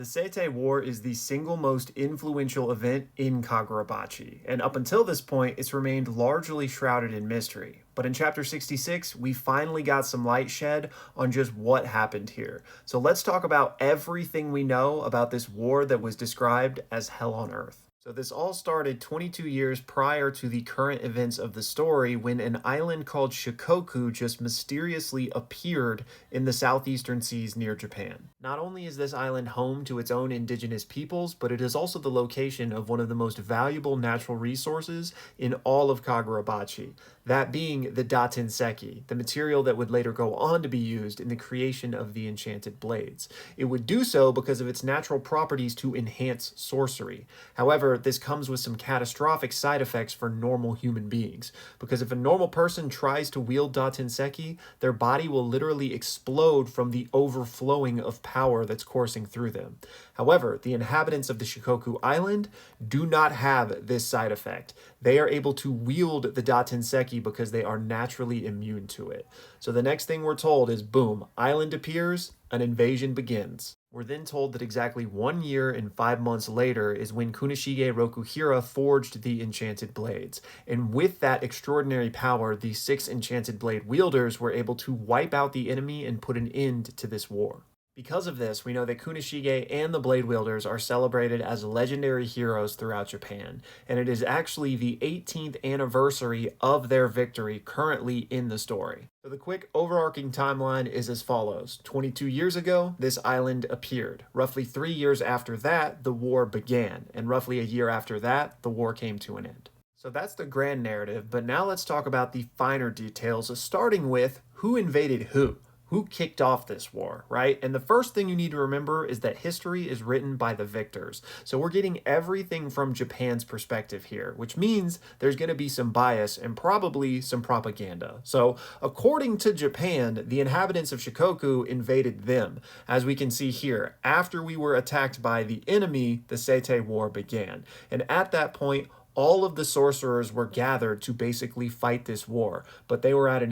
The Seitei War is the single most influential event in Kagurabachi, and up until this point, it's remained largely shrouded in mystery. But in chapter 66, we finally got some light shed on just what happened here. So let's talk about everything we know about this war that was described as hell on earth. So this all started 22 years prior to the current events of the story when an island called Shikoku just mysteriously appeared in the southeastern seas near Japan. Not only is this island home to its own indigenous peoples, but it is also the location of one of the most valuable natural resources in all of Kagurabachi, that being the Datenseki, the material that would later go on to be used in the creation of the enchanted blades. It would do so because of its natural properties to enhance sorcery. However, this comes with some catastrophic side effects for normal human beings, because if a normal person tries to wield Datenseki, their body will literally explode from the overflowing of power that's coursing through them. However, the inhabitants of the Shikoku Island do not have this side effect. They are able to wield the Datenseki because they are naturally immune to it. So the next thing we're told is boom, island appears, an invasion begins. We're then told that exactly 1 year and 5 months later is when Kunishige Rokuhira forged the enchanted blades. And with that extraordinary power, the 6 enchanted blade wielders were able to wipe out the enemy and put an end to this war. Because of this, we know that Kunishige and the Blade Wielders are celebrated as legendary heroes throughout Japan, and it is actually the 18th anniversary of their victory currently in the story. So the quick overarching timeline is as follows. 22 years ago, this island appeared. Roughly 3 years after that, the war began, and roughly a year after that, the war came to an end. So that's the grand narrative, but now let's talk about the finer details, starting with who invaded who. Who kicked off this war, right? And the first thing you need to remember is that history is written by the victors. So we're getting everything from Japan's perspective here, which means there's going to be some bias and probably some propaganda. So according to Japan, the inhabitants of Shikoku invaded them. As we can see here, after we were attacked by the enemy, the Seitei War began. And at that point, all of the sorcerers were gathered to basically fight this war, but they were at a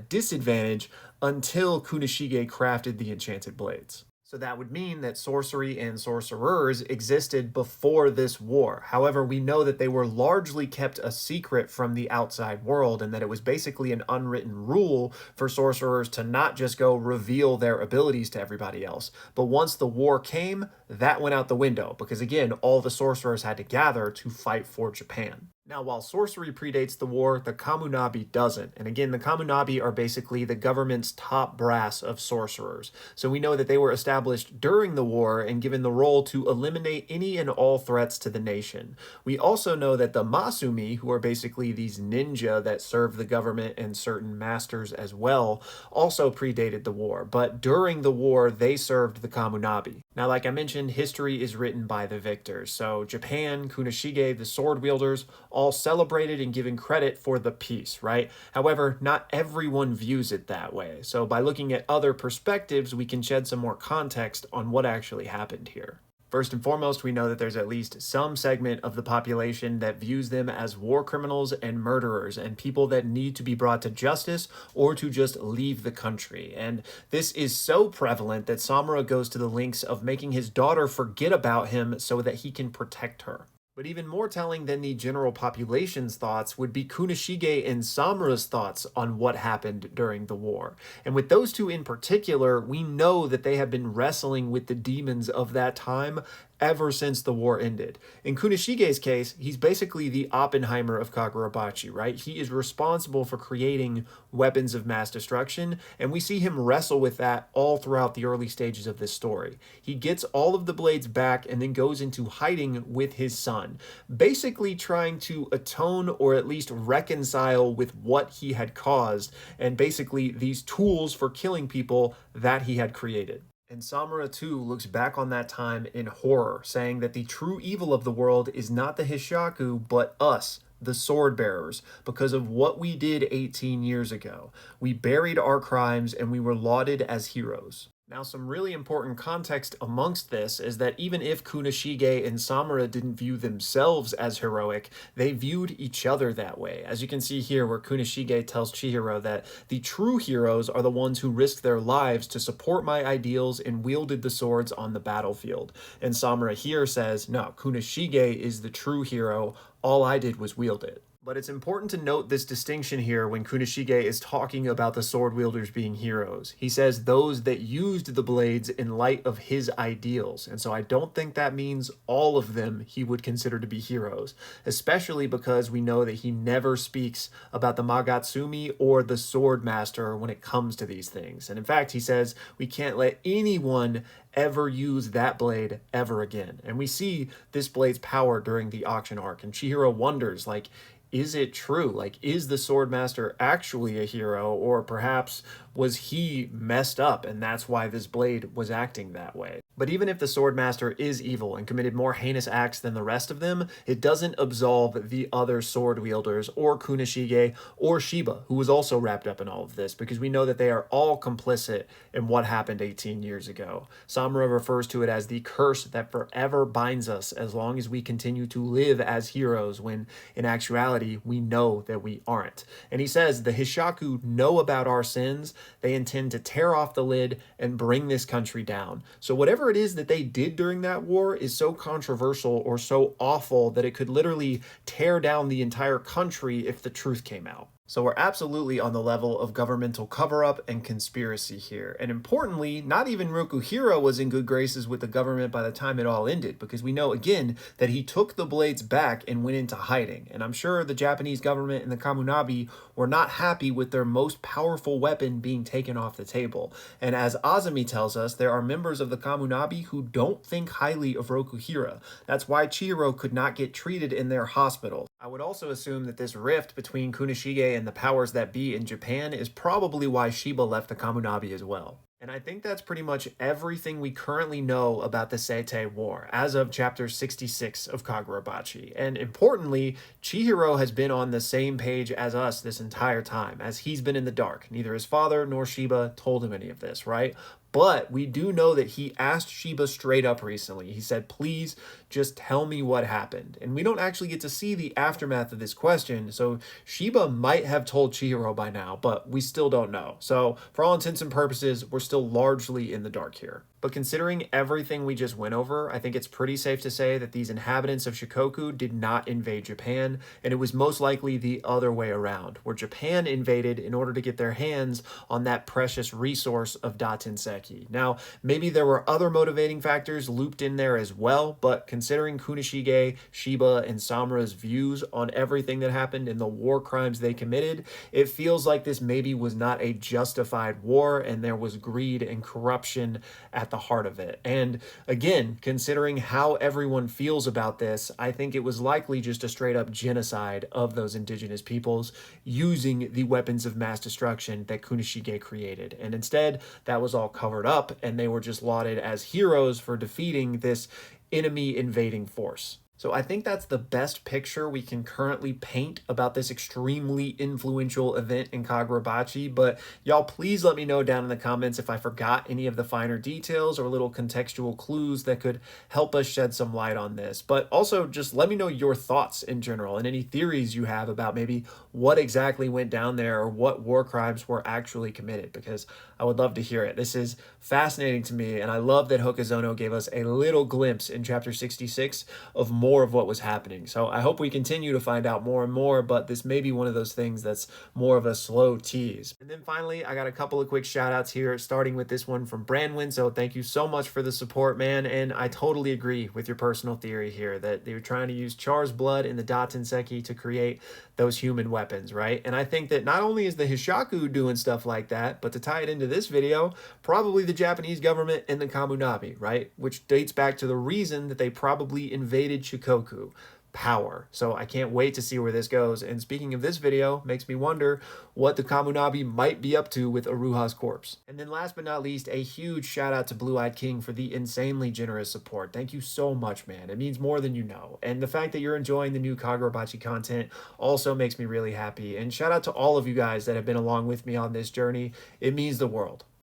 disadvantage until Kunishige crafted the enchanted blades. So that would mean that sorcery and sorcerers existed before this war. However, we know that they were largely kept a secret from the outside world and that it was basically an unwritten rule for sorcerers to not just go reveal their abilities to everybody else. But once the war came, that went out the window because, again, all the sorcerers had to gather to fight for Japan. Now, while sorcery predates the war, the Kamunabi doesn't. And again, the Kamunabi are basically the government's top brass of sorcerers. So we know that they were established during the war and given the role to eliminate any and all threats to the nation. We also know that the Masumi, who are basically these ninja that serve the government and certain masters as well, also predated the war. But during the war, they served the Kamunabi. Now, like I mentioned, history is written by the victors. So Japan, Kunishige, the sword wielders, all celebrated and given credit for the peace, right? However, not everyone views it that way. So by looking at other perspectives, we can shed some more context on what actually happened here. First and foremost, we know that there's at least some segment of the population that views them as war criminals and murderers and people that need to be brought to justice or to just leave the country. And this is so prevalent that Samura goes to the lengths of making his daughter forget about him so that he can protect her. But even more telling than the general population's thoughts would be Kunishige and Samura's thoughts on what happened during the war. And with those two in particular, we know that they have been wrestling with the demons of that time ever since the war ended. In Kunishige's case, he's basically the Oppenheimer of Kagurabachi, right? He is responsible for creating weapons of mass destruction, and we see him wrestle with that all throughout the early stages of this story. He gets all of the blades back and then goes into hiding with his son, basically trying to atone or at least reconcile with what he had caused, and basically these tools for killing people that he had created. And Samura too looks back on that time in horror, saying that the true evil of the world is not the Hishaku, but us, the sword bearers, because of what we did 18 years ago. We buried our crimes and we were lauded as heroes. Now, some really important context amongst this is that even if Kunishige and Samura didn't view themselves as heroic, they viewed each other that way. As you can see here, where Kunishige tells Chihiro that the true heroes are the ones who risked their lives to support my ideals and wielded the swords on the battlefield. And Samura here says, no, Kunishige is the true hero. All I did was wield it. But it's important to note this distinction here when Kunishige is talking about the sword wielders being heroes. He says those that used the blades in light of his ideals. And so I don't think that means all of them he would consider to be heroes, especially because we know that he never speaks about the Magatsumi or the sword master when it comes to these things. And in fact, he says we can't let anyone ever use that blade ever again. And we see this blade's power during the auction arc, and Chihiro wonders, like, is it true? Like, is the Swordmaster actually a hero, or perhaps was he messed up and that's why this blade was acting that way? But even if the Swordmaster is evil and committed more heinous acts than the rest of them, it doesn't absolve the other sword wielders or Kunishige or Shiba, who was also wrapped up in all of this, because we know that they are all complicit in what happened 18 years ago. Samura refers to it as the curse that forever binds us as long as we continue to live as heroes, when in actuality we know that we aren't. And he says the Hishaku know about our sins. They intend to tear off the lid and bring this country down. So whatever it is that they did during that war is so controversial or so awful that it could literally tear down the entire country if the truth came out. So we're absolutely on the level of governmental cover-up and conspiracy here. And importantly, not even Rokuhiro was in good graces with the government by the time it all ended, because we know, again, that he took the blades back and went into hiding. And I'm sure the Japanese government and the Kamunabi were not happy with their most powerful weapon being taken off the table. And as Azumi tells us, there are members of the Kamunabi who don't think highly of Rokuhiro. That's why Chihiro could not get treated in their hospital. I would also assume that this rift between Kunishige and the powers that be in Japan is probably why Shiba left the Kamunabi as well. And I think that's pretty much everything we currently know about the Seitei War as of chapter 66 of Kagurabachi. And importantly, Chihiro has been on the same page as us this entire time, as he's been in the dark. Neither his father nor Shiba told him any of this, right? But we do know that he asked Shiba straight up recently. He said, please just tell me what happened. And we don't actually get to see the aftermath of this question, so Shiba might have told Chihiro by now, but we still don't know. So for all intents and purposes, we're still largely in the dark here. But considering everything we just went over, I think it's pretty safe to say that these inhabitants of Shikoku did not invade Japan, and it was most likely the other way around, where Japan invaded in order to get their hands on that precious resource of Datenseki. Now, maybe there were other motivating factors looped in there as well, but considering Kunishige, Shiba, and Samura's views on everything that happened and the war crimes they committed, it feels like this maybe was not a justified war, and there was greed and corruption at the heart of it. And again, considering how everyone feels about this, I think it was likely just a straight up genocide of those indigenous peoples using the weapons of mass destruction that Kunishige created. And instead, that was all covered up, and they were just lauded as heroes for defeating this enemy invading force. So I think that's the best picture we can currently paint about this extremely influential event in Kagurabachi, but y'all please let me know down in the comments if I forgot any of the finer details or little contextual clues that could help us shed some light on this. But also just let me know your thoughts in general and any theories you have about maybe what exactly went down there or what war crimes were actually committed, because I would love to hear it. This is fascinating to me, and I love that Hokazono gave us a little glimpse in chapter 66 of more of what was happening. So I hope we continue to find out more and more, but this may be one of those things that's more of a slow tease. And then finally, I got a couple of quick shout outs here, starting with this one from Branwin. So thank you so much for the support, man. And I totally agree with your personal theory here that they were trying to use Char's blood in the Datenseki to create those human weapons, right? And I think that not only is the Hishaku doing stuff like that, but to tie it into this video, probably the Japanese government and the Kamunabi, right? Which dates back to the reason that they probably invaded Shikoku. Power. So I can't wait to see where this goes. And speaking of this video, makes me wonder what the Kamunabi might be up to with Aruha's corpse. And then last but not least, a huge shout out to Blue Eyed King for the insanely generous support. Thank you so much, man. It means more than you know. And the fact that you're enjoying the new Kagurabachi content also makes me really happy. And shout out to all of you guys that have been along with me on this journey. It means the world.